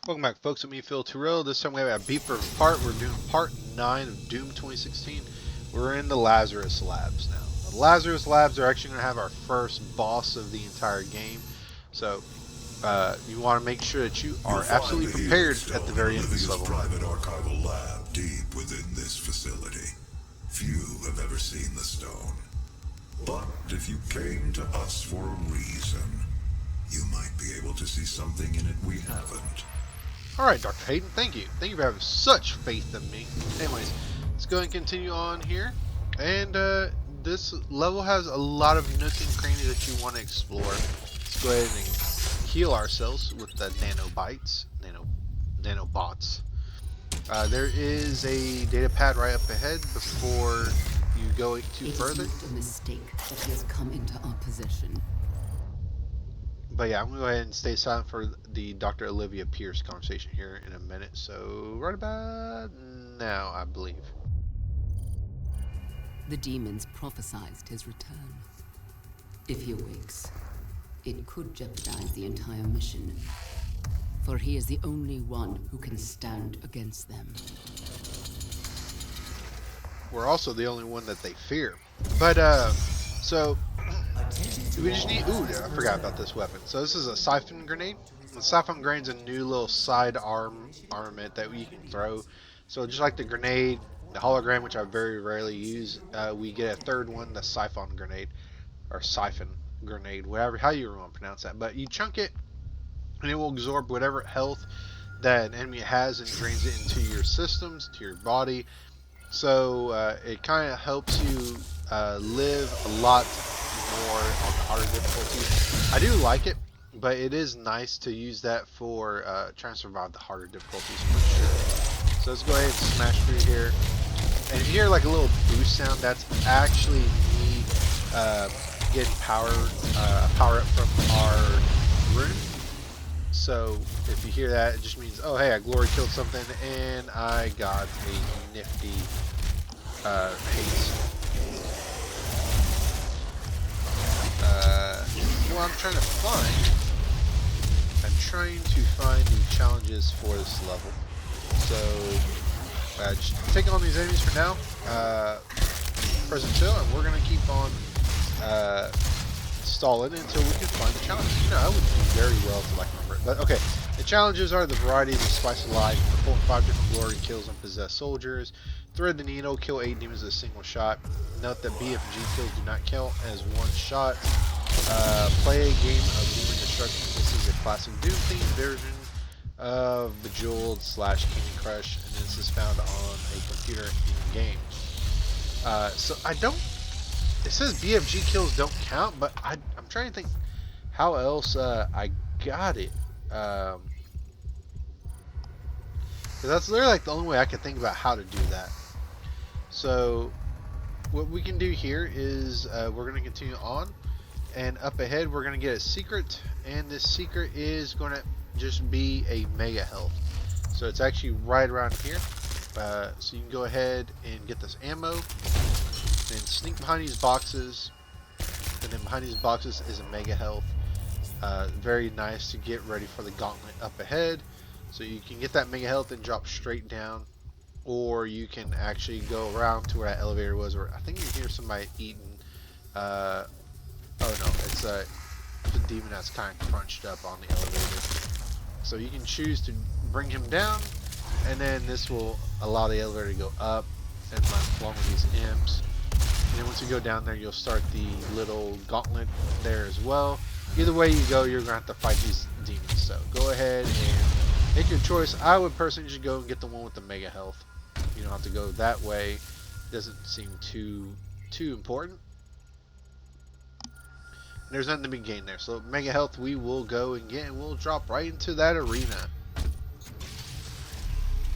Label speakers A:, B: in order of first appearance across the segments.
A: Welcome back, folks. I'm Phil Terrell. This time we have a beat for part. We're doing part 9 of Doom 2016. We're in the Lazarus Labs now. The Lazarus Labs are actually going to have our first boss of the entire game. So you want to make sure that you are absolutely prepared at the very end of this level.
B: Private archival lab deep within this facility. Few have ever seen the stone. But if you came to us for a reason, you might be able to see something in it we haven't.
A: Alright, Dr. Hayden, thank you. Thank you for having such faith in me. Anyways, let's go and continue on here. And this level has a lot of nooks and crannies that you want to explore. Let's go ahead and heal ourselves with the nanobots. There is a data pad right up ahead before you go too further.
C: It is a mistake that he has come into our possession.
A: But yeah, I'm going to go ahead and stay silent for the Dr. Olivia Pierce conversation here in a minute. So right about now, I believe.
C: The demons prophesied his return. If he awakes, it could jeopardize the entire mission. For he is the only one who can stand against them.
A: We're also the only one that they fear. But, so we just need, I forgot about this weapon. So this is a siphon grenade. The siphon grenade's a new little side armament that we can throw. So just like the grenade, the hologram, which I very rarely use, we get a third one, the siphon grenade, or siphon grenade, whatever, how you want to pronounce that. But you chunk it, and it will absorb whatever health that an enemy has and drains it into your systems, to your body. So it kind of helps you live a lot more on harder difficulties. I do like it, but it is nice to use that for trying to survive the harder difficulties for sure. So let's go ahead and smash through here. And if you hear like a little boost sound, that's actually me getting power up from our room. So if you hear that, it just means, oh hey, I glory killed something and I got a nifty haste. Well, I'm trying to find the challenges for this level. So just take on these enemies for now. Present chill, and we're gonna keep on stalling until we can find the challenges. You know, I would do very well to like remember it. But okay, the challenges are the varieties of spice of life, perform 5 different glory kills on possessed soldiers, thread the needle, kill 8 demons with a single shot. Note that BFG kills do not count as one shot. Play a game of Demon Destruction. This is a classic Doom themed version of Bejeweled / Candy Crush, and this is found on a computer in game. So I don't. It says BFG kills don't count, but I'm trying to think how else I got it. Because that's literally like the only way I can think about how to do that. So what we can do here is we're going to continue on, and up ahead we're going to get a secret, and this secret is going to just be a mega health. So it's actually right around here. So you can go ahead and get this ammo, and sneak behind these boxes, and then behind these boxes is a mega health. Very nice to get ready for the gauntlet up ahead. So you can get that mega health and drop straight down, or you can actually go around to where that elevator was, or I think you hear somebody eating. Oh no, it's the demon that's kind of crunched up on the elevator. So you can choose to bring him down, and then this will allow the elevator to go up, and along with these imps. And then once you go down there, you'll start the little gauntlet there as well. Either way you go, you're going to have to fight these demons. So go ahead and make your choice. I would personally just go and get the one with the mega health. You don't have to go that way. It doesn't seem too important. And there's nothing to be gained there. So mega health we will go and get, and we'll drop right into that arena.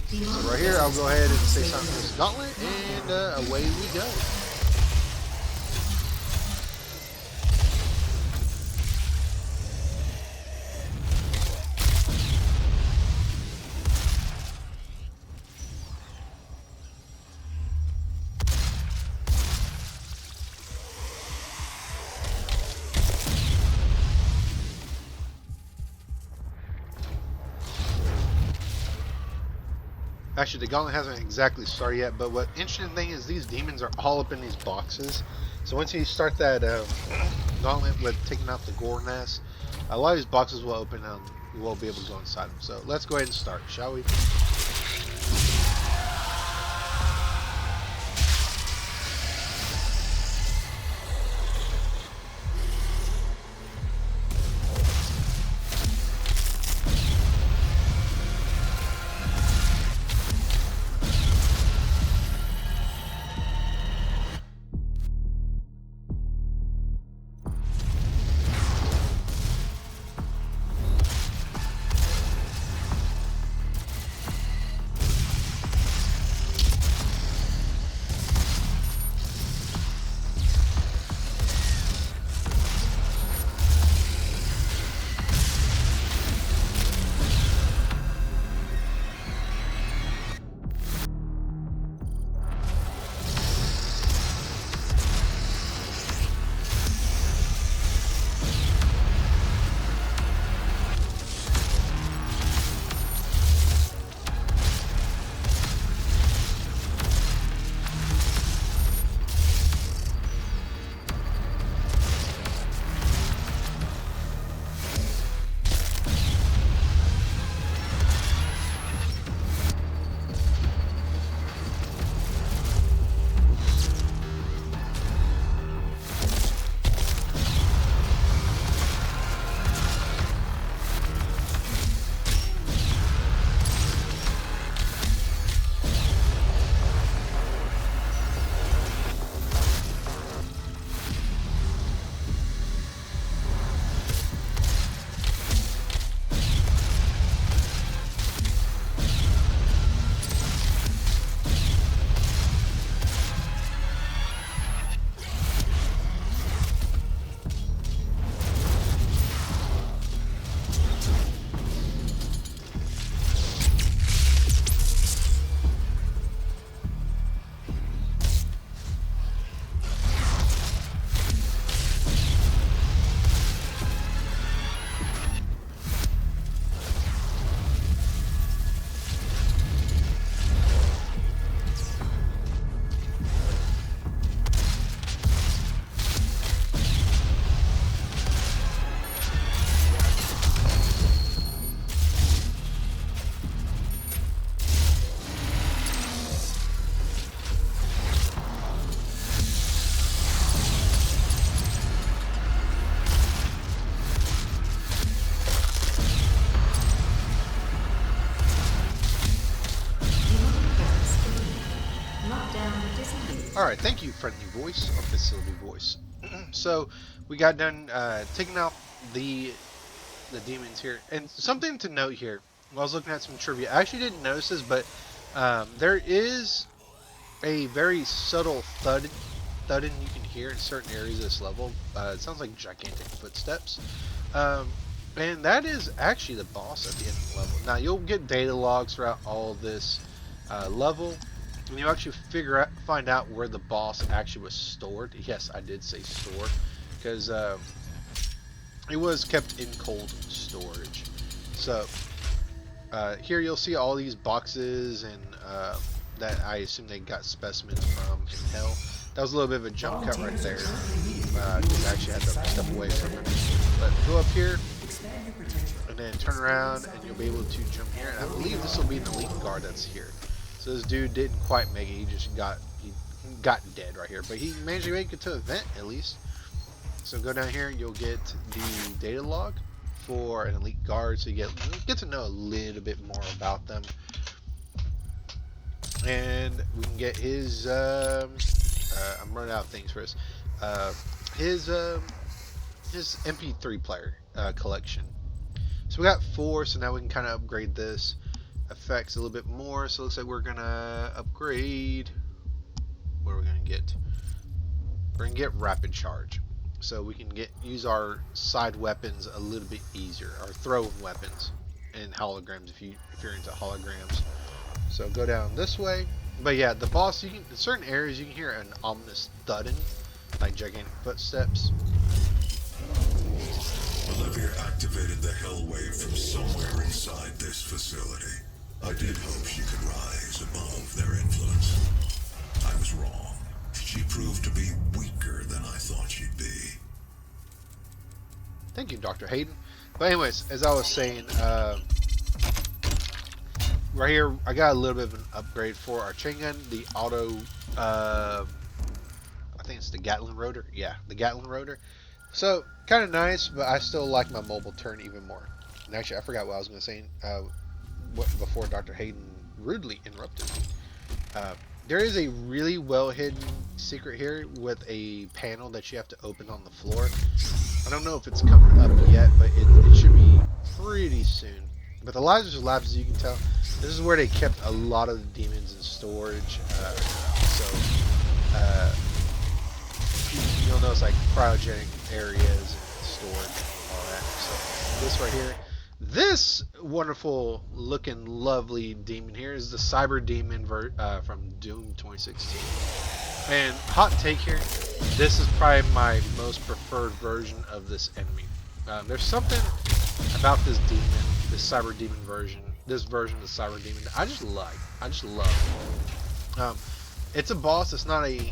A: So right here, I'll go ahead and say something for this gauntlet, and away we go. Actually, the gauntlet hasn't exactly started yet, but what interesting thing is these demons are all up in these boxes. So once you start that gauntlet with taking out the gore nest, a lot of these boxes will open and you will be able to go inside them. So let's go ahead and start, shall we? Alright, thank you, friendly voice, or facility voice. So, we got done taking out the demons here. And something to note here, while I was looking at some trivia, I actually didn't notice this, but there is a very subtle thudding you can hear in certain areas of this level. It sounds like gigantic footsteps. And that is actually the boss at the end of the level. Now, you'll get data logs throughout all this level, and you actually find out where the boss actually was stored. Yes, I did say stored, because it was kept in cold storage. So here you'll see all these boxes and that I assume they got specimens from in hell. That was a little bit of a jump cut right there, because I actually had to step away from it. But go up here and then turn around and you'll be able to jump here, and I believe this will be an elite guard that's here. So this dude didn't quite make it, he just got dead right here, but he managed to make it to a vent at least. So go down here and you'll get the data log for an elite guard, so you get to know a little bit more about them. And we can get his I'm running out of things for this. His MP3 player collection. So we got 4, so now we can kind of upgrade this effects a little bit more. So it looks like we're gonna upgrade. What are we gonna get? We're gonna get rapid charge, so we can use our side weapons a little bit easier, our throwing weapons and holograms if you're into holograms. So go down this way. But yeah, the boss, in certain areas you can hear an ominous thudding, like gigantic footsteps.
B: Olivia activated the hell wave from somewhere inside this facility. I did hope she could rise above their influence. I was wrong. She proved to be weaker than I thought she'd be.
A: Thank you, Dr. Hayden. But anyways, as I was saying, right here, I got a little bit of an upgrade for our chain gun. The auto, I think it's the Gatling rotor. Yeah, the Gatling rotor. So, kind of nice, but I still like my mobile turn even more. And actually, I forgot what I was going to say before Dr. Hayden rudely interrupted me. There is a really well hidden secret here with a panel that you have to open on the floor. I don't know if it's coming up yet, but it should be pretty soon. But the Lazarus Labs, as you can tell, this is where they kept a lot of the demons in storage. You'll notice like cryogenic areas and storage and all that. So this right here, this wonderful looking lovely demon here is the CYBERDEMON from Doom 2016. And hot take here, this is probably my most preferred version of this enemy. There's something about this demon, this CYBERDEMON version, this version of the CYBERDEMON that I just like. I just love. It's a boss. It's not a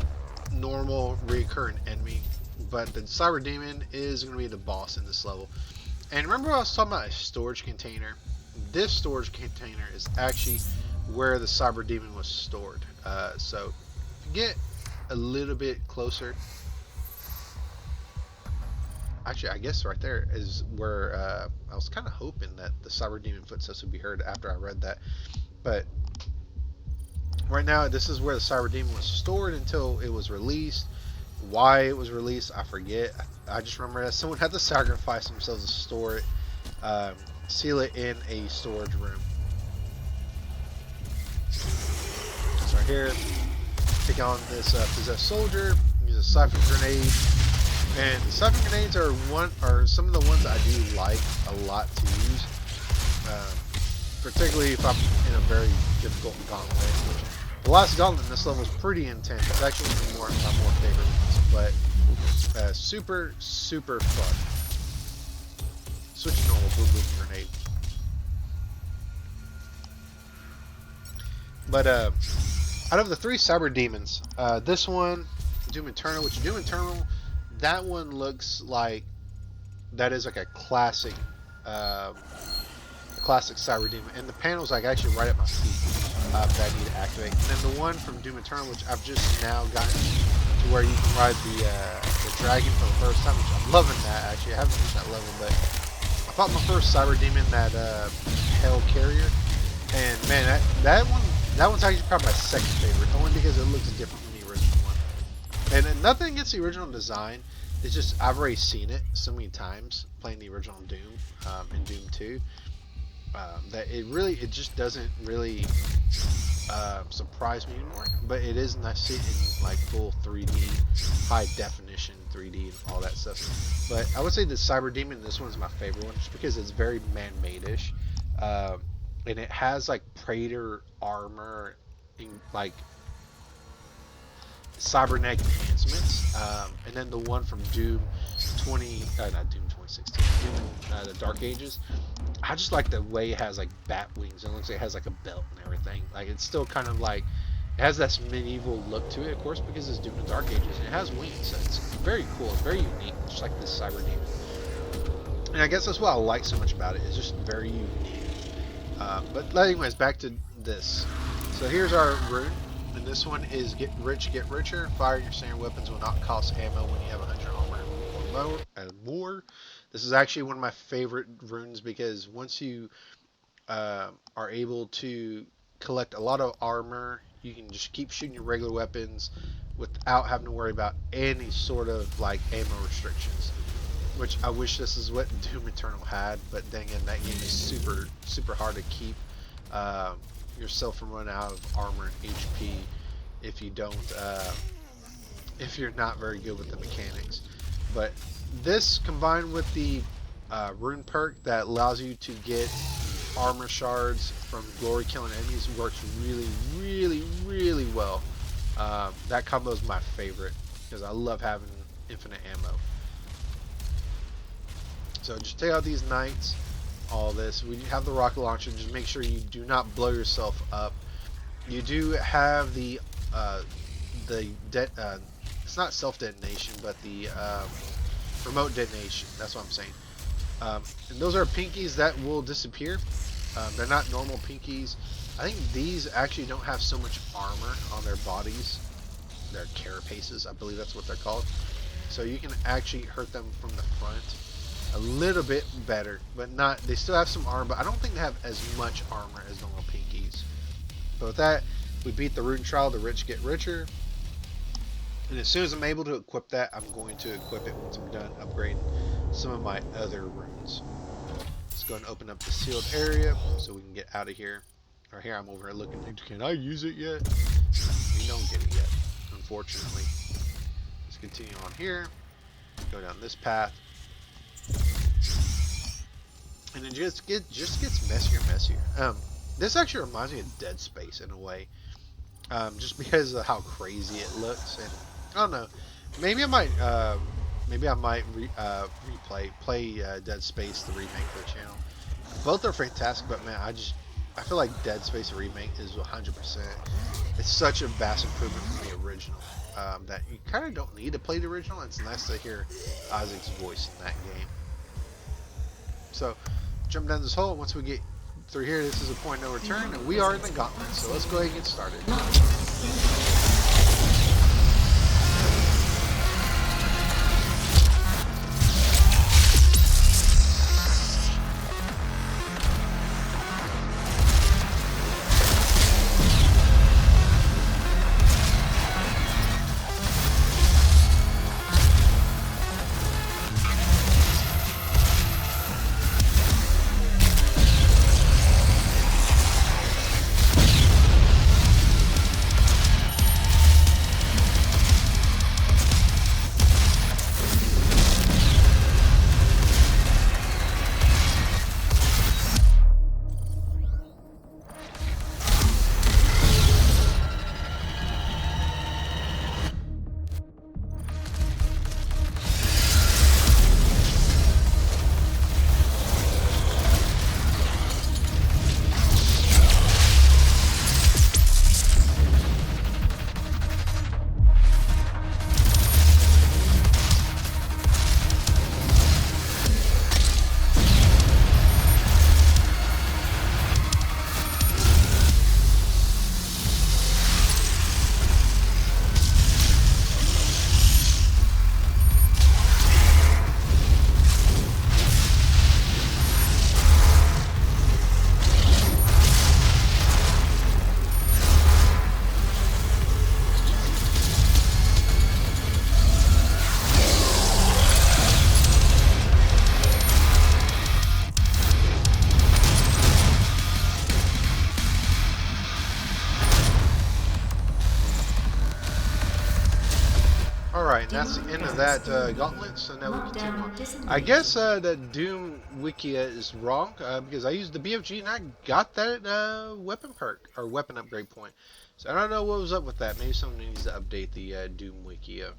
A: normal recurrent enemy, but the CYBERDEMON is going to be the boss in this level. And remember I was talking about a storage container? This storage container is actually where the CYBERDEMON was stored. So get a little bit closer. Actually, I guess right there is where I was kind of hoping that the CYBERDEMON footsteps would be heard after I read that. But right now, this is where the CYBERDEMON was stored until it was released. Why it was released, I forget. I just remember that someone had to sacrifice themselves to store it, seal it in a storage room. So right here, take on this possessed soldier, use a siphon grenade. And the siphon grenades are some of the ones I do like a lot to use, particularly if I'm in a very difficult gauntlet. Which the last gauntlet in this level is pretty intense. It's actually one of my more favorite ones, but super fun. Switch to normal boom grenade. But out of the 3 CYBERDEMONs, this one, Doom Eternal, which Doom Eternal. That one looks like that is like a classic CYBERDEMON, and the panel's like actually right at my feet that I need to activate. And then the one from Doom Eternal, which I've just now gotten to where you can ride the dragon for the first time, which I'm loving that actually. I haven't finished that level, but I fought my first CYBERDEMON, that Hell Carrier, and man, that one's actually probably my second favorite, only because it looks different from the original one. And nothing against the original design. It's just I've already seen it so many times playing the original Doom and Doom 2 that it just doesn't really surprise me anymore. But it is nice to see it in like full 3D, high definition 3D and all that stuff. But I would say the CYBERDEMON, this one's my favorite one, just because it's very man-made-ish, and it has like Praetor armor, like cybernetic enhancements, and then the one from Doom 2016, Doom the Dark Ages. I just like the way it has like bat wings. It looks like it has like a belt and everything. Like it's still kind of like it has this medieval look to it, of course, because it's Doom the Dark Ages and it has wings. So it's very cool. It's very unique, just like this CYBERDEMON. And I guess that's what I like so much about it. It's just very unique. But anyways, back to this. So here's our rune. And this one is Get Rich, Get Richer. Firing your standard weapons will not cost ammo when you have 100 armor or more. This is actually one of my favorite runes because once you are able to collect a lot of armor, you can just keep shooting your regular weapons without having to worry about any sort of like ammo restrictions. Which I wish this is what Doom Eternal had, but then again, that game is super hard to keep yourself from running out of armor and HP if you don't if you're not very good with the mechanics. But this combined with the rune perk that allows you to get armor shards from glory killing enemies works really well. That combo is my favorite because I love having infinite ammo. So just take out these knights all this. We have the rocket launcher. Just make sure you do not blow yourself up. You do have the it's not self-detonation, but the remote detonation. That's what I'm saying. And those are pinkies that will disappear. They're not normal pinkies. I think these actually don't have so much armor on their bodies. They're carapaces, I believe that's what they're called. So you can actually hurt them from the front a little bit better, but not. They still have some armor, but I don't think they have as much armor as normal pinkies. But with that, we beat the Root Trial. The rich get richer. And as soon as I'm able to equip that, I'm going to equip it once I'm done upgrading some of my other runes. Let's go and open up the sealed area so we can get out of here. Or here I'm over here looking. Can I use it yet? We don't get it yet, unfortunately. Let's continue on here. Go down this path. And it just gets messier and messier. This actually reminds me of Dead Space in a way. Just because of how crazy it looks, and I don't know. Maybe I might play Dead Space the remake for the channel. Both are fantastic, but man, I feel like Dead Space the remake is 100%. It's such a vast improvement from the original that you kind of don't need to play the original. It's nice to hear Isaac's voice in that game. So, jump down this hole. Once we get through here, this is a point of no return, and we are in the gauntlet. So let's go ahead and get started. Alright, that's the end of that gauntlet, so now we continue on. I guess that Doom Wikia is wrong, because I used the BFG and I got that weapon perk, or weapon upgrade point. So I don't know what was up with that. Maybe someone needs to update the Doom Wikia.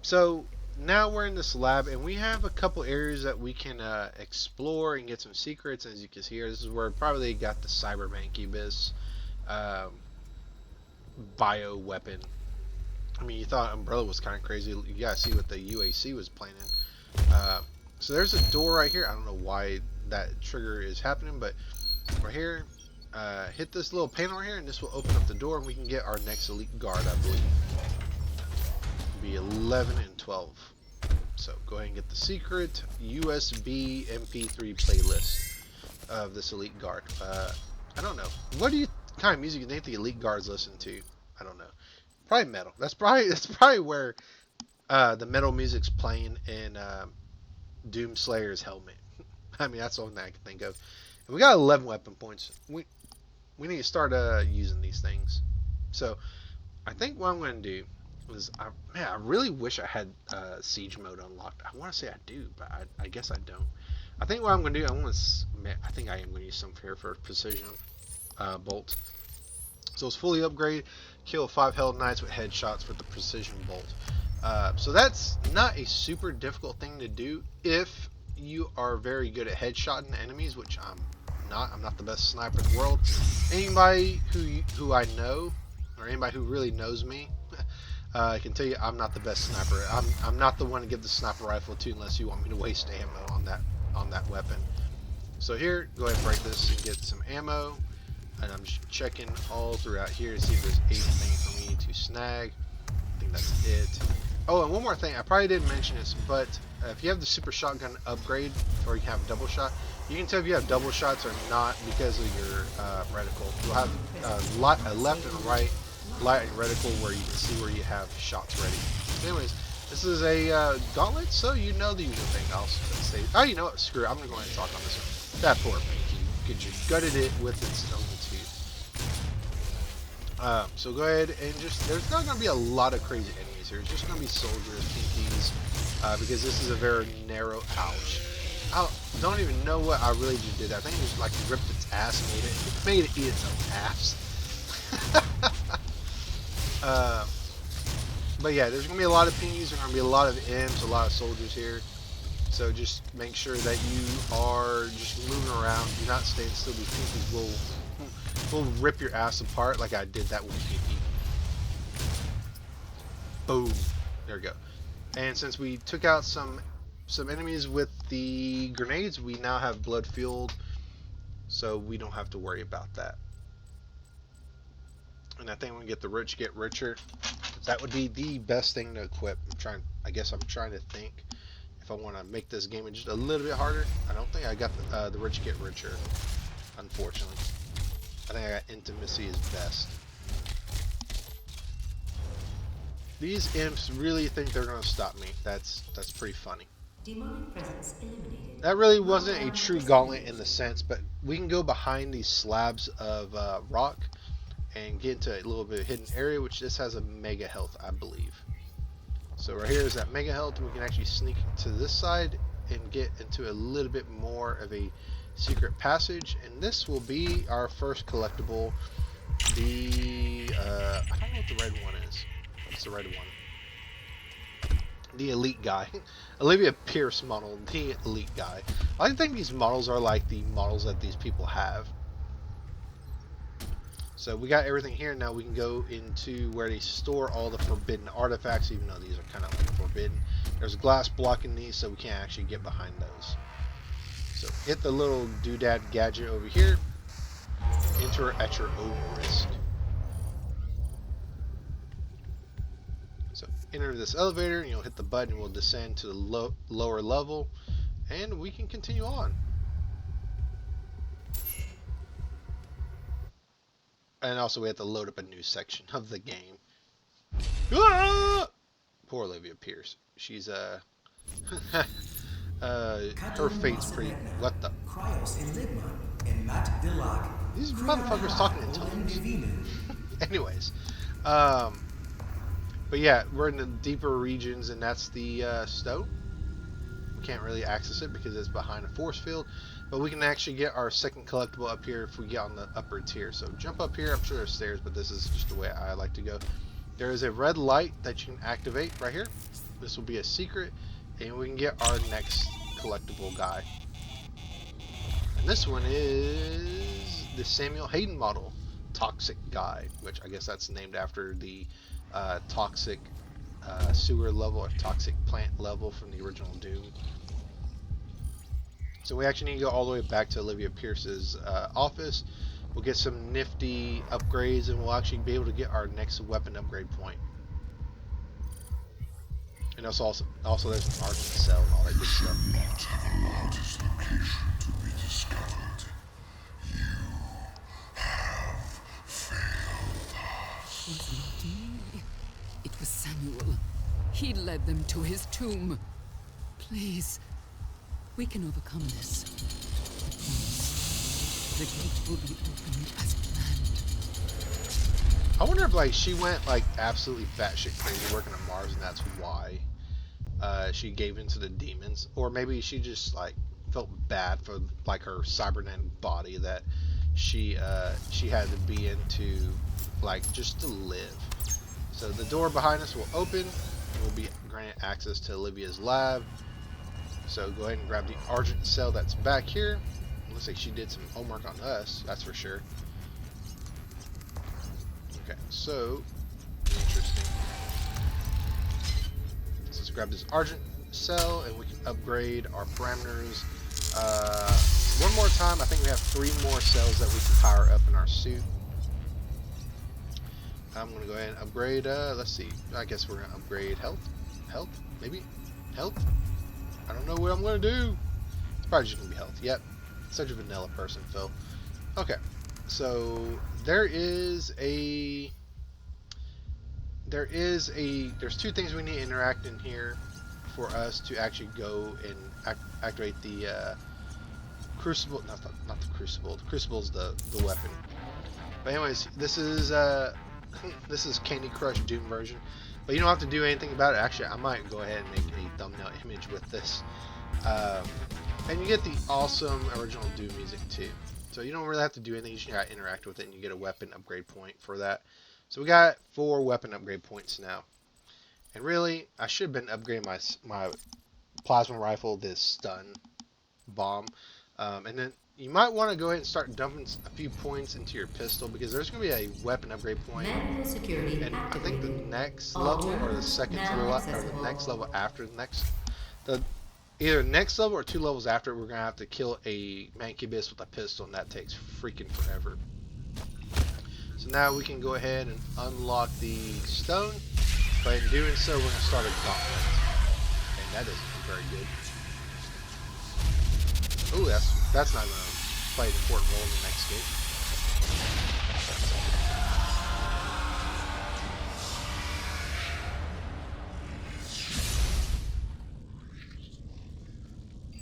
A: So now we're in this lab, and we have a couple areas that we can explore and get some secrets. As you can see here, this is where probably got the Cyberman bio weapon. I mean, you thought Umbrella was kind of crazy. You gotta see what the UAC was planning. So there's a door right here. I don't know why that trigger is happening, but we're here. Hit this little panel here, and this will open up the door, and we can get our next elite guard, I believe. It'll be 11 and 12. So go ahead and get the secret USB MP3 playlist of this elite guard. I don't know. What kind of music do you think the elite guards listen to? I don't know. Probably metal. That's probably where the metal music's playing in Doomslayer's helmet. I mean, that's the only thing I can think of. And we got 11 weapon points. We need to start using these things. So I think what I'm going to do is, I really wish I had siege mode unlocked. I want to say I do, but I guess I don't. I think what I'm going to do, I think I am going to use some here for precision bolt. So it's fully upgraded. Kill 5 held knights with headshots with the precision bolt. So that's not a super difficult thing to do if you are very good at headshotting enemies, which I'm not. I'm not the best sniper in the world. Anybody who I know, or anybody who really knows me, I can tell you I'm not the best sniper. I'm not the one to give the sniper rifle to unless you want me to waste ammo on that weapon. So here, go ahead and break this and get some ammo. And I'm just checking all throughout here to see if there's anything for me to snag. I think that's it. Oh, and one more thing. I probably didn't mention this, but if you have the super shotgun upgrade, or you have double shot, you can tell if you have double shots or not because of your reticle. You'll have a left and right light and reticle where you can see where you have shots ready. So anyways, this is a gauntlet, so you know the usual thing. I'll say, oh, you know what? Screw it. I'm going to go ahead and talk on this one. That poor Pinky, because you gutted it with its own tooth. So go ahead and just, there's not going to be a lot of crazy enemies here. It's just going to be soldiers, Pinkies, because this is a very narrow, ouch. I don't even know what I really just did. I think it just like ripped its ass and made it eat its own ass. But yeah, there's going to be a lot of Pinkies, there's going to be a lot of Imps, a lot of soldiers here. So just make sure that you are just moving around. Do not stay still. These Pinkies will rip your ass apart like I did that one Pinky. Boom. There we go. And since we took out some enemies with the grenades, we now have blood fueled, so we don't have to worry about that. And I think we get the rich get richer. That would be the best thing to equip. I guess I'm trying to think if I want to make this game just a little bit harder. I don't think I got the rich get richer, unfortunately. I think I got intimacy is best. These imps really think they're going to stop me. That's pretty funny.
D: Demonic presence eliminated.
A: That really wasn't a true gauntlet in the sense, but we can go behind these slabs of rock and get into a little bit of hidden area, which this has a mega health, I believe. So right here is that mega health. We can actually sneak to this side and get into a little bit more of a secret passage, and this will be our first collectible. The I don't know what the red one is. What's the red one? The elite guy. Olivia Pierce model, the elite guy. I think these models are like the models that these people have. So we got everything here. Now we can go into where they store all the forbidden artifacts, even though these are kind of like forbidden. There's glass blocking these, so we can't actually get behind those. So hit the little doodad gadget over here. Enter at your own risk. So enter this elevator, and you'll hit the button, and we'll descend to the lower level, and we can continue on. And also we have to load up a new section of the game. Ah! Poor Olivia Pierce. She's her fate's pretty. What the? These motherfuckers talking in tongues. Anyways, but yeah, we're in the deeper regions, and that's the stone. We can't really access it because it's behind a force field, but we can actually get our second collectible up here if we get on the upper tier. So jump up here. I'm sure there's stairs, but this is just the way I like to go. There is a red light that you can activate right here. This will be a secret, and we can get our next collectible guy. And this one is the Samuel Hayden model, Toxic Guy, which I guess that's named after the toxic sewer level or toxic plant level from the original Doom. So we actually need to go all the way back to Olivia Pierce's office. We'll get some nifty upgrades, and we'll actually be able to get our next weapon upgrade point. And there's also there's an art to sell and all that good stuff.
B: Not have allowed his location to be discovered. You have failed us.
C: It was not me. It was Samuel. He led them to his tomb. Please, we can overcome this. The gate will be opened as planned.
A: I wonder if like she went like absolutely batshit crazy working on Mars, and that's why she gave into the demons, or maybe she just like felt bad for like her cybernetic body that she had to be into, like just to live. So the door behind us will open, and we'll be granted access to Olivia's lab. So go ahead and grab the Argent cell that's back here. Looks like she did some homework on us, that's for sure. Okay, so interesting. So let's grab this Argent cell and we can upgrade our parameters. One more time, I think we have 3 more cells that we can power up in our suit. I'm gonna go ahead and upgrade, let's see, I guess we're gonna upgrade health, maybe, health? I don't know what I'm gonna do. It's probably just gonna be health, yep, such a vanilla person, Phil. Okay, so there's 2 things we need to interact in here for us to actually go and activate the crucible, not the crucible. The crucible's the weapon. But anyways, this is Candy Crush Doom version. But you don't have to do anything about it. Actually, I might go ahead and make a thumbnail image with this. And you get the awesome original Doom music too. So you don't really have to do anything. You just gotta interact with it, and you get a weapon upgrade point for that. So we got 4 weapon upgrade points now. And really, I should have been upgrading my plasma rifle, this stun bomb. And then you might want to go ahead and start dumping a few points into your pistol, because there's going to be a weapon upgrade point. And I think the next level, or the second to the left, or the next level after either next level or 2 levels after, we're going to have to kill a Mancubus with a pistol, and that takes freaking forever. So now we can go ahead and unlock the stone. But in doing so, we're going to start a gauntlet. And that isn't very good. Oh, that's not going to play an important role in the next game.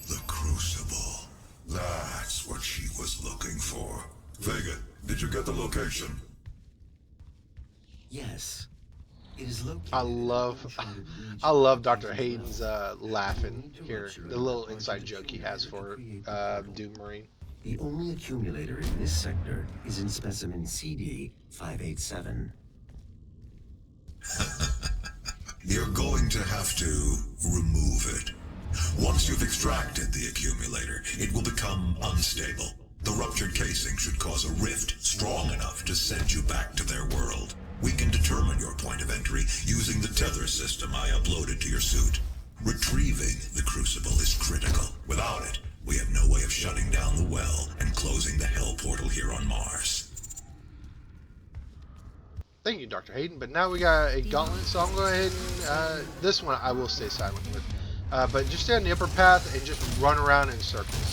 B: The Crucible. That's what she was looking for. Vega, did you get the location?
E: Yes. It is located.
A: I love Dr. Hayden's laughing here. The little inside joke he has for Doom Marine.
E: The only accumulator in this sector is in specimen CD 587.
B: You're going to have to remove it. Once you've extracted the accumulator, it will become unstable. The ruptured casing should cause a rift strong enough to send you back to their world. We can determine your point of entry using the tether system I uploaded to your suit. Retrieving the Crucible is critical. Without it, we have no way of shutting down the well and closing the hell portal here on Mars.
A: Thank you, Dr. Hayden. But now we got a gauntlet, so I'm going to go ahead and... this one I will stay silent with. But just stay on the upper path and just run around in circles.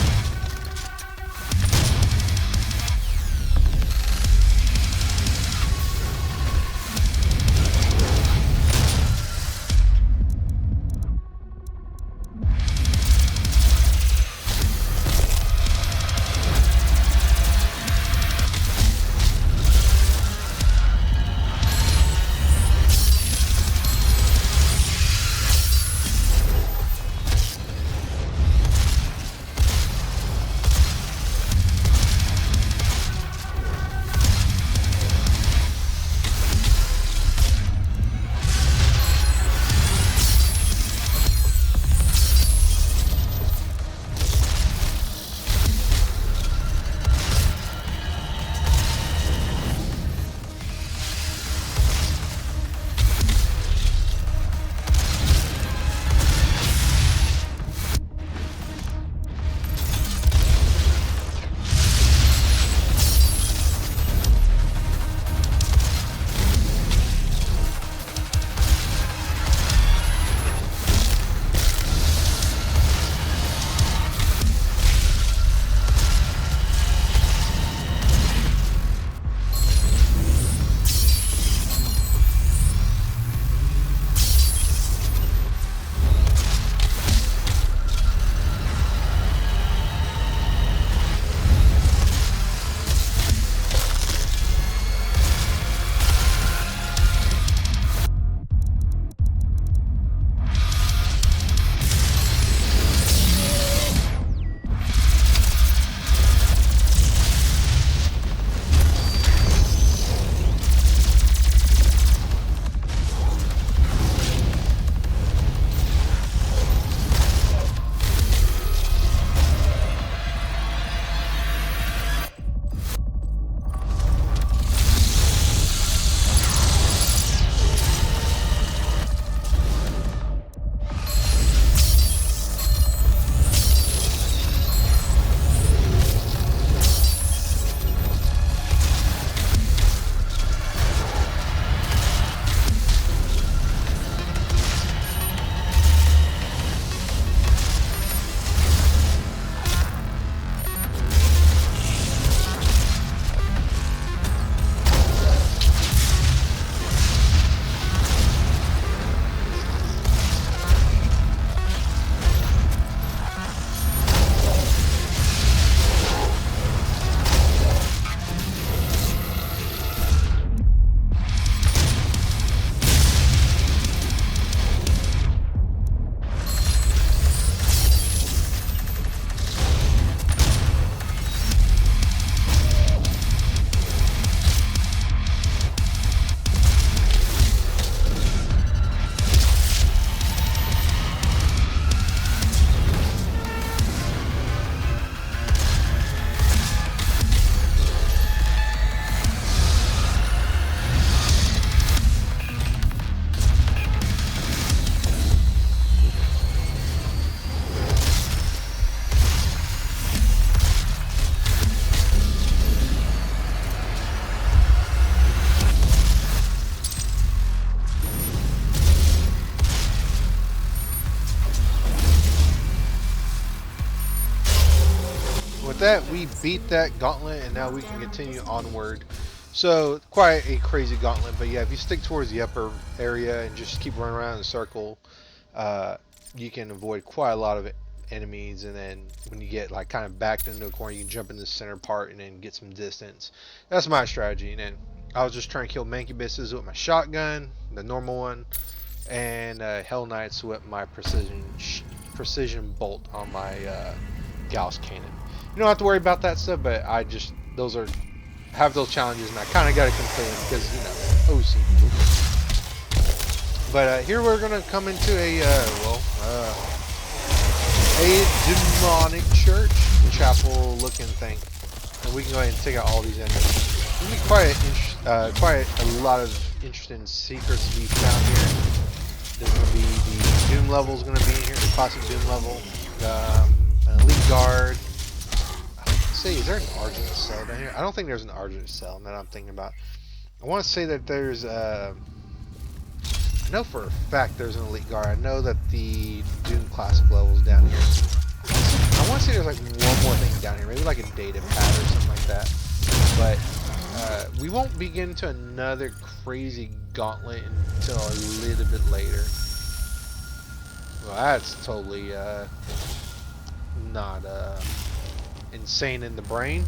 A: that, we beat that gauntlet, and now we can continue onward. So, quite a crazy gauntlet, but yeah, if you stick towards the upper area and just keep running around in a circle, you can avoid quite a lot of enemies, and then when you get like kind of backed into a corner, you can jump in the center part and then get some distance. That's my strategy. And then I was just trying to kill mancubuses with my shotgun, the normal one, and Hell Knights with my precision bolt on my Gauss cannon. You don't have to worry about that stuff, but I just have those challenges, and I kind of got to complete them because, you know, OCD. But here we're gonna come into a demonic church, chapel looking thing, and we can go ahead and take out all these enemies. There's gonna be quite a lot of interesting secrets to be found here. There's gonna be the Doom level is gonna be in here, the classic Doom level, an elite guard. Say, is there an Argent cell down here? I don't think there's an Argent cell. Now that I'm thinking about, I want to say that there's I know for a fact there's an elite guard. I know that the Doom classic level is down here. I want to say there's like one more thing down here, maybe like a data pad or something like that. But we won't begin to another crazy gauntlet until a little bit later. Well, that's totally not insane in the brain.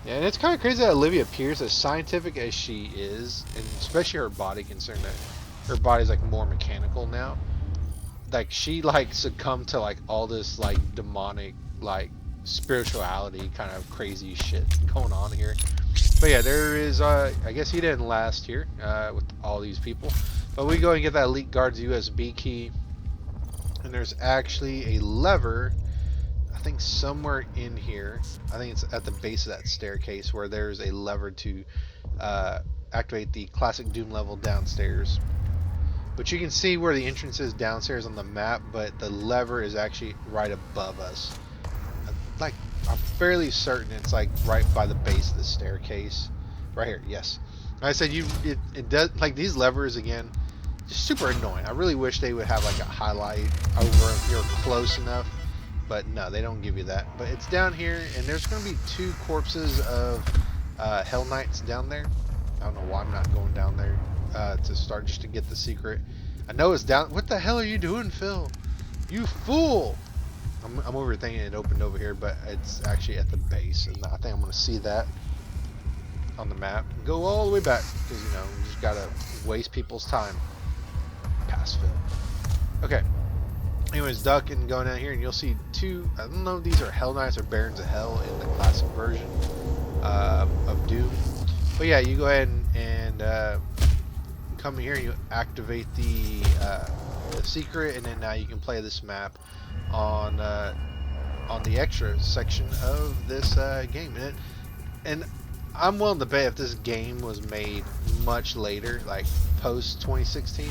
A: Yeah, and it's kind of crazy that Olivia appears as scientific as she is, and especially her body, considering that her body's like more mechanical now. Like she like succumbed to like all this like demonic like spirituality kind of crazy shit going on here. But yeah, there is I guess he didn't last here with all these people. But we go and get that Elite Guard's USB key, and there's actually a lever, I think somewhere in here. I think it's at the base of that staircase where there's a lever to activate the classic Doom level downstairs. But you can see where the entrance is downstairs on the map, but the lever is actually right above us. Like, I'm fairly certain it's like right by the base of the staircase. Right here, yes. Like I said, it does, like these levers again, just super annoying. I really wish they would have like a highlight over if you're close enough. But no, they don't give you that. But it's down here, and there's going to be 2 corpses of Hell Knights down there. I don't know why I'm not going down there to start just to get the secret. I know it's down. What the hell are you doing, Phil? You fool! I'm over thinking it opened over here, but it's actually at the base, and I think I'm going to see that on the map. Go all the way back, because, you know, we just got to waste people's time. Pass Phil. Okay. Anyways, duck and going down here, and you'll see 2, I don't know if these are Hell Knights or Barons of Hell in the classic version of Doom. But yeah, you go ahead and come here and you activate the secret, and then now you can play this map on the extra section of this game. And I'm willing to bet if this game was made much later, like post 2016,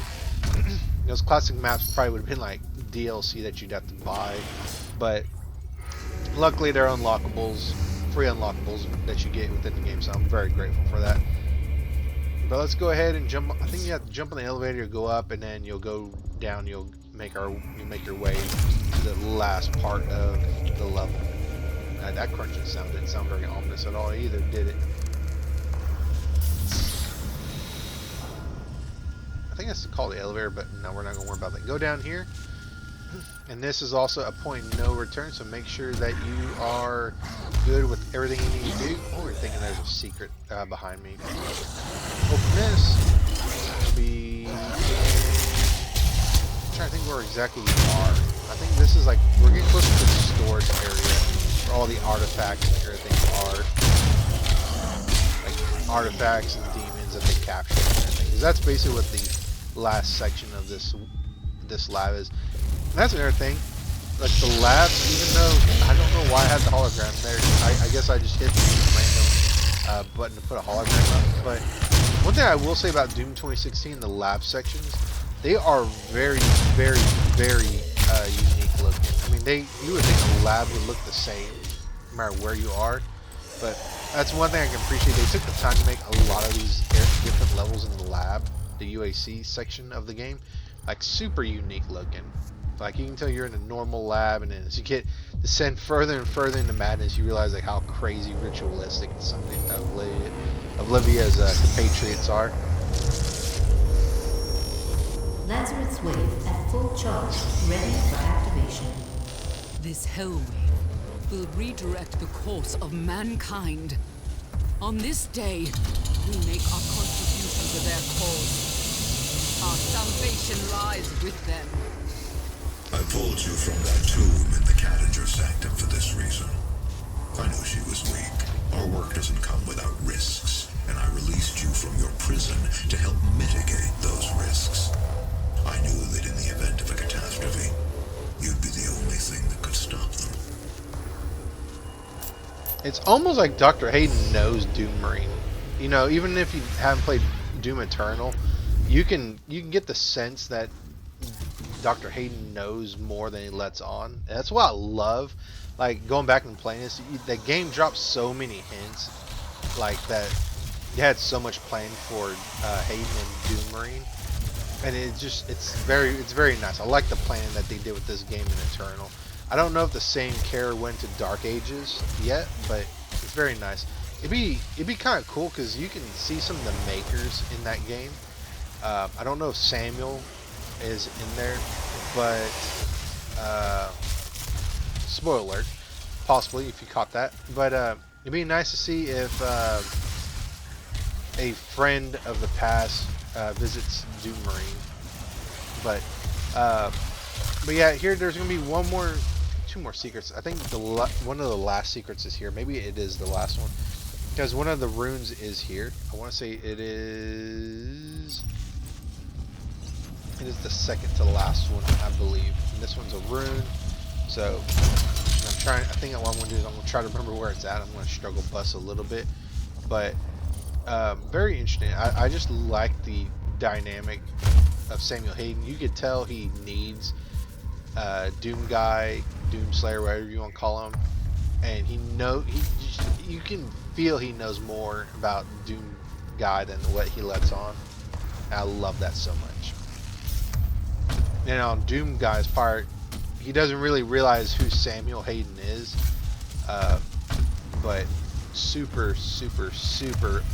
A: those classic maps probably would have been like DLC that you'd have to buy, but luckily they're unlockables, free unlockables that you get within the game, so I'm very grateful for that. But let's go ahead and jump. I think you have to jump on the elevator, go up, and then you'll go down. You'll make your way to the last part of the level. That crunching sound didn't sound very ominous at all either, did it? I think that's called the elevator, but no, we're not going to worry about that. Go down here, and this is also a point of no return, so make sure that you are good with everything you need to do. Oh, you're thinking there's a secret behind me. Open this. I'm trying to think where exactly we are. I think this is like, we're getting close to the storage area where all the artifacts and everything are. Like artifacts and demons that they capture and everything. Because that's basically what the last section of this lab is. And that's another thing. Like the labs, even though I don't know why I had the hologram there, I guess I just hit the random button to put a hologram up. But one thing I will say about Doom 2016, the lab sections, they are very, very, very unique looking. I mean, you would think a lab would look the same no matter where you are, but that's one thing I can appreciate. They took the time to make a lot of these different levels in the lab, the UAC section of the game, like super unique looking. Like you can tell you're in a normal lab, and then as you get descend further and further into madness, you realize like how crazy ritualistic some of Olivia's compatriots are.
D: Lazarus wave at full charge, ready for activation.
C: This hell wave will redirect the course of mankind. On this day, we make our contribution to their cause. Our salvation lies with them.
B: I pulled you from that tomb in the Cadager Sanctum for this reason. I knew she was weak. Our work doesn't come without risks, and I released you from your prison to help mitigate those risks. I knew that in the event of a catastrophe, you'd be the only thing that could stop them.
A: It's almost like Dr. Hayden knows Doom Marine. You know, even if you haven't played Doom Eternal, you can get the sense that Dr. Hayden knows more than he lets on. And that's what I love. Like going back and playing this, the game drops so many hints, like that. You had so much planned for Hayden and Doom Marine, and it's very nice. I like the planning that they did with this game in Eternal. I don't know if the same care went to Dark Ages yet, but it's very nice. It'd be kind of cool because you can see some of the makers in that game. I don't know if Samuel is in there, but spoiler alert, possibly if you caught that. But it'd be nice to see if a friend of the past visits Doom Marine. But yeah, here there's gonna be two more secrets. I think one of the last secrets is here. Maybe it is the last one, because one of the runes is here. I want to say it is the second to last one, I believe. And this one's a rune. So I think what I'm gonna do is I'm gonna try to remember where it's at. I'm gonna struggle bus a little bit, but very interesting. I just like the dynamic of Samuel Hayden. You could tell he needs Doom Guy, Doom Slayer, whatever you want to call him, and you can feel he knows more about Doom Guy than what he lets on. And I love that so much. And on Doom Guy's part, he doesn't really realize who Samuel Hayden is, but super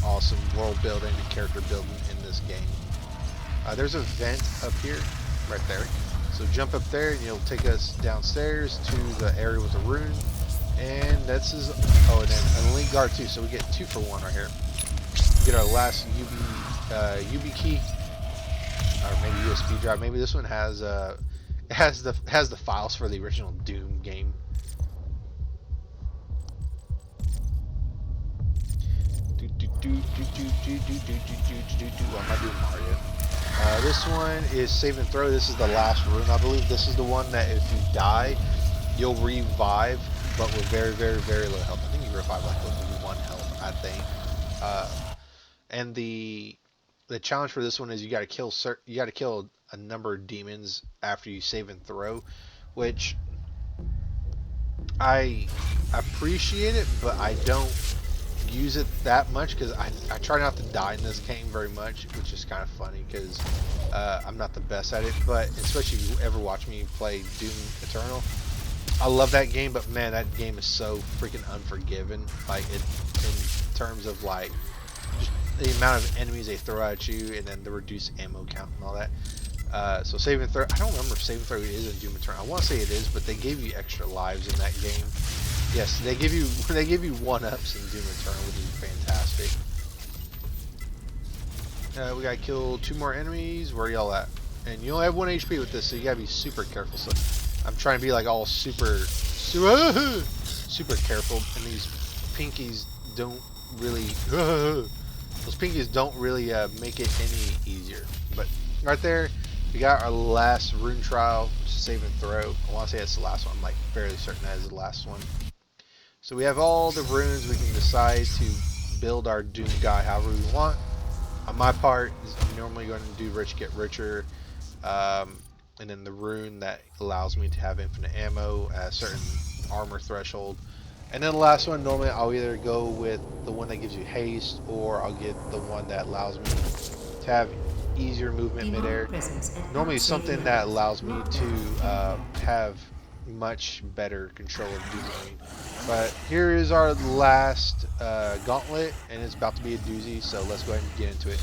A: awesome world building and character building in this game. There's a vent up here, right there. So jump up there and it'll take us downstairs to the area with the rune. And that's his, and then a link guard too, so we get 2 for 1 right here. Get our last UB key, or maybe USB drive. Maybe this one has the files for the original Doom game. What am I doing, Mario? This one is save and throw. This is the last rune, I believe. This is the one that if you die, you'll revive, but with very low health. I think you revive like with 1 health, I think. And the challenge for this one is you got to kill a number of demons after you save and throw, which I appreciate it, but I don't use it that much because I try not to die in this game very much, which is kind of funny because I'm not the best at it. But especially if you ever watch me play Doom Eternal, I love that game, but man, that game is so freaking unforgiving, like in terms of like just the amount of enemies they throw at you and then the reduced ammo count and all that. So save and throw, I don't remember if save and throw is in Doom Eternal. I want to say it is, but they gave you extra lives in that game. Yes, they give you 1-ups in Doom Eternal, which is fantastic. We gotta kill 2 more enemies. Where are y'all at? And you only have 1 HP with this, so you gotta be super careful. So I'm trying to be like all super careful, and these pinkies don't really make it any easier. But right there, we got our last rune trial, which is save and throw. I want to say it's the last one. I'm like fairly certain that is the last one. So we have all the runes. We can decide to build our Doom Guy however we want. On my part, I'm normally going to do rich get richer, and then the rune that allows me to have infinite ammo at a certain armor threshold. And then the last one, normally I'll either go with the one that gives you haste, or I'll get the one that allows me to have easier movement midair. Normally something that allows me to have much better control of demoing. But here is our last gauntlet, and it's about to be a doozy, so let's go ahead and get into it.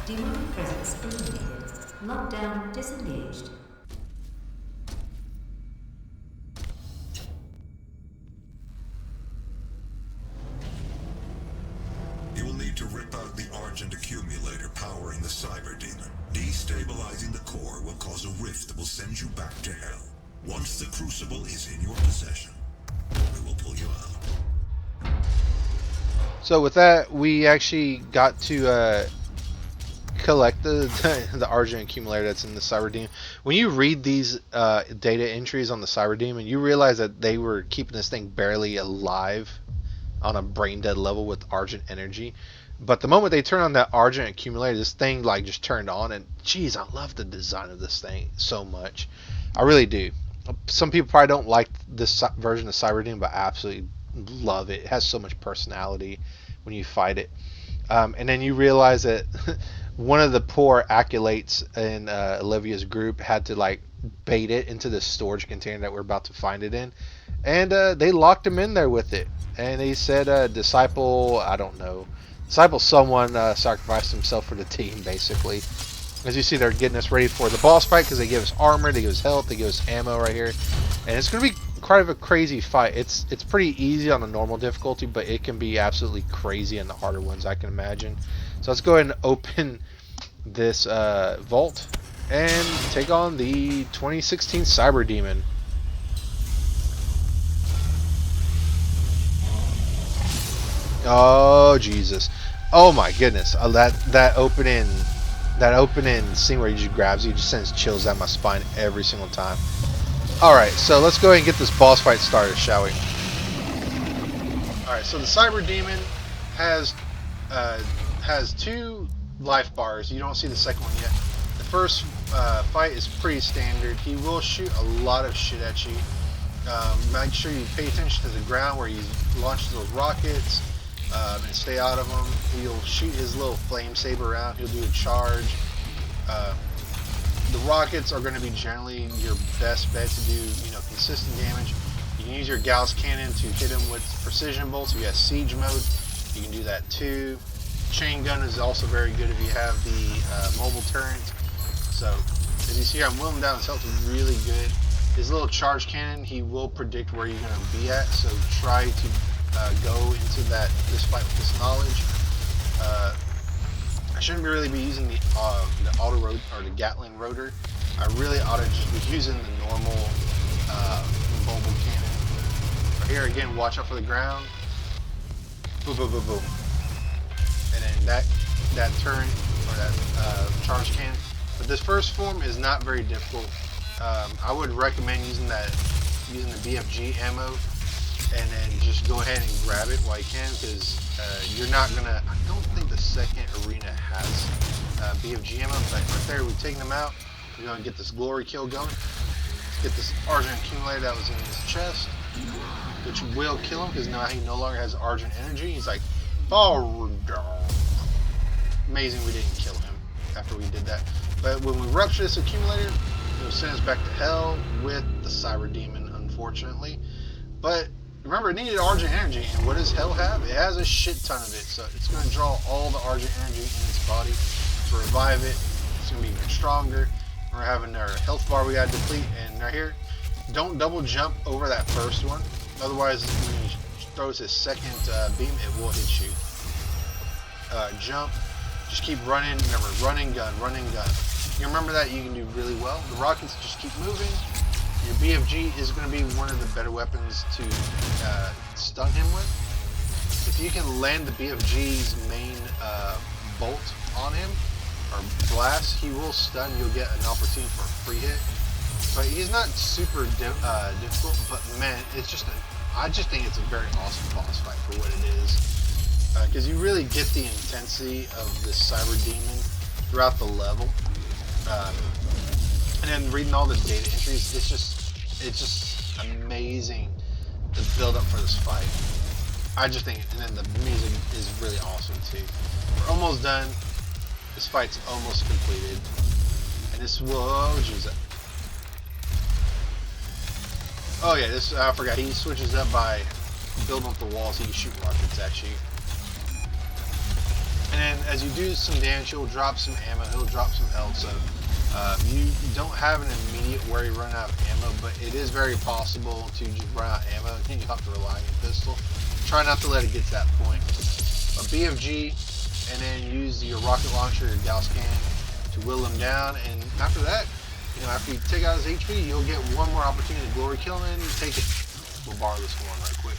D: Demonic presence eliminated. Lockdown disengaged.
B: You will need to rip out the Argent accumulator powering the CYBERDEMON. Destabilizing the core will cause a rift that will send you back to hell. Once the crucible is in your possession, we will pull you out.
A: So with that, we actually got to collect the Argent accumulator that's in the CYBERDEMON. When you read these data entries on the CYBERDEMON, you realize that they were keeping this thing barely alive on a brain dead level with Argent energy. But the moment they turn on that Argent accumulator, this thing like just turned on, and geez, I love the design of this thing so much. I really do. Some people probably don't like this version of CYBERDEMON, but I absolutely love it. It has so much personality when you fight it. And then you realize that one of the poor acolytes in Olivia's group had to like bait it into the storage container that we're about to find it in, and they locked him in there with it. And they said, disciple, I don't know, disciple someone sacrificed himself for the team, basically. As you see, they're getting us ready for the boss fight because they give us armor, they give us health, they give us ammo right here, and it's going to be quite of a crazy fight. It's pretty easy on the normal difficulty, but it can be absolutely crazy in the harder ones, I can imagine. So let's go ahead and open this vault and take on the 2016 CYBERDEMON. Oh Jesus! Oh my goodness! That opening scene where he just grabs you just sends chills down my spine every single time. All right, so let's go ahead and get this boss fight started, shall we? All right, so the CYBERDEMON has 2 life bars. You don't see the second one yet. The first fight is pretty standard. He will shoot a lot of shit at you. Make sure you pay attention to the ground where he launches those rockets. And stay out of him. He'll shoot his little flame saber around. He'll do a charge. the rockets are going to be generally your best bet to do, you know, consistent damage. You can use your Gauss cannon to hit him with precision bolts. If you have siege mode, you can do that too. Chain gun is also very good if you have the mobile turret. So, as you see, I'm whittling down his health really good. His little charge cannon, he will predict where you're going to be at. So try to go into this fight with this knowledge. I shouldn't really be using the auto road or the Gatling rotor. I really ought to just be using the normal mobile cannon. But here again, watch out for the ground. Boom, boom, boom, boom. And then that turret or that charge cannon. But this first form is not very difficult. I would recommend using the BFG ammo, and then just go ahead and grab it while you can, because you're not gonna. I don't think the second arena has BFG ammo, but right there we've taken them out. We're gonna get this glory kill going. Let's get this Argent accumulator that was in his chest, which will kill him because now he no longer has Argent energy. He's like, oh, amazing we didn't kill him after we did that. But when we rupture this accumulator, it'll send us back to hell with the Cyberdemon, unfortunately. But remember, it needed Argent energy, and what does hell have? It has a shit ton of it, so it's going to draw all the Argent energy in its body to revive it. It's going to be even stronger. We're having our health bar we got to deplete, and right here, don't double jump over that first one. Otherwise, when he throws his second beam, it will hit you. Jump. Just keep running. Remember, running gun, running gun. You remember that, you can do really well. The rockets just keep moving. Your BFG is going to be one of the better weapons to stun him with. If you can land the BFG's main bolt on him, or blast, he will stun. You'll get an opportunity for a free hit. But he's not super difficult, but man, it's just I just think it's a very awesome boss fight for what it is. Because you really get the intensity of this Cyberdemon throughout the level. And then reading all the data entries, it's just amazing, the build up for this fight. I just think, and then the music is really awesome too. We're almost done. This fight's almost completed, and this will, oh jeez. Oh yeah, this I forgot. He switches up by building up the walls. He can shoot rockets at you. And then as you do some damage, he'll drop some ammo. He'll drop some health. So you don't have an immediate worry running out of ammo, but it is very possible to just run out of ammo and you have to rely on your pistol. Try not to let it get to that point. But BFG, and then use your rocket launcher, your Gauss cannon, to whittle him down. And after that, you know, after you take out his HP, you'll get one more opportunity to glory kill him and take it. We'll borrow this one right quick.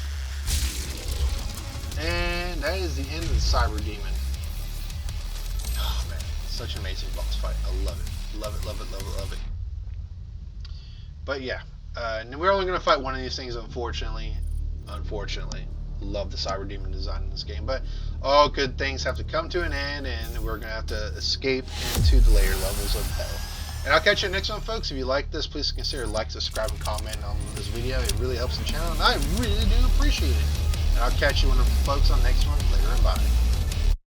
A: And that is the end of the Cyberdemon. Oh man, such an amazing boss fight. I love it. Love it, love it, love it, love it. But yeah, and we're only going to fight one of these things, unfortunately. Love the Cyberdemon design in this game, but all good things have to come to an end, and we're going to have to escape into the later levels of hell. And I'll catch you next one, folks. If you like this, please consider like, subscribe, and comment on this video. It really helps the channel, and I really do appreciate it. And I'll catch you, folks, on the next one. Later, and bye.